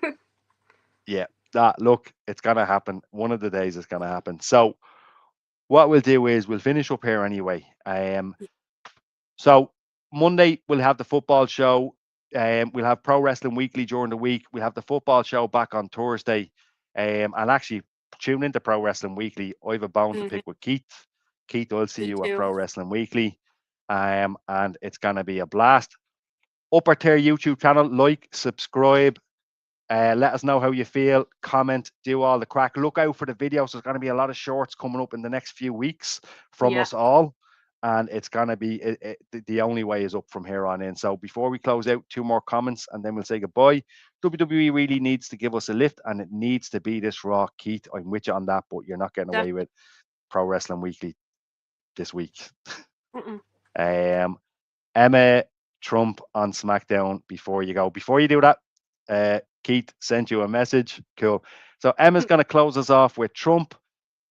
yeah, that look, it's going to happen. One of the days it's going to happen. So what we'll do is we'll finish up here anyway. So Monday we'll have the football show. We'll have Pro Wrestling Weekly during the week. We'll have the football show back on Thursday. And actually tune into Pro Wrestling Weekly. I have a bone to Hmm. pick with Keith. Keith, I'll see Me you at too. Pro Wrestling Weekly. And it's gonna be a blast. Upper tier YouTube channel, like, subscribe. Let us know how you feel. Comment, do all the crack. Look out for the videos. There's going to be a lot of shorts coming up in the next few weeks from Yeah, us all. And it's going to be the only way is up from here on in. So before we close out, two more comments and then we'll say goodbye. WWE really needs to give us a lift and it needs to be this Raw. Keith, I'm with you on that, but you're not getting away definitely. with Pro Wrestling Weekly this week. Mm-mm. Um, Emma Trump on SmackDown before you go. Before you do that, Keith sent you a message. Cool. So Emma's going to close us off with Trump.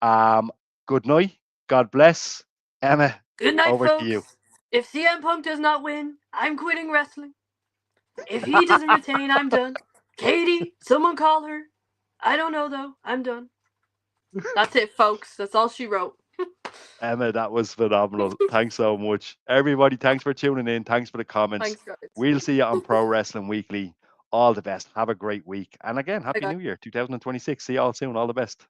Good night. God bless. Emma, Good night, over to you. folks. If CM Punk does not win, I'm quitting wrestling. If he doesn't retain, I'm done. Katie, someone call her. I don't know though. I'm done. That's it, folks. That's all she wrote. Emma, that was phenomenal. Thanks so much. Everybody, thanks for tuning in. Thanks for the comments. Thanks, guys. We'll see you on Pro Wrestling Weekly. All the best. Have a great week. And again, Bye, Happy guys. New Year 2026. See you all soon. All the best.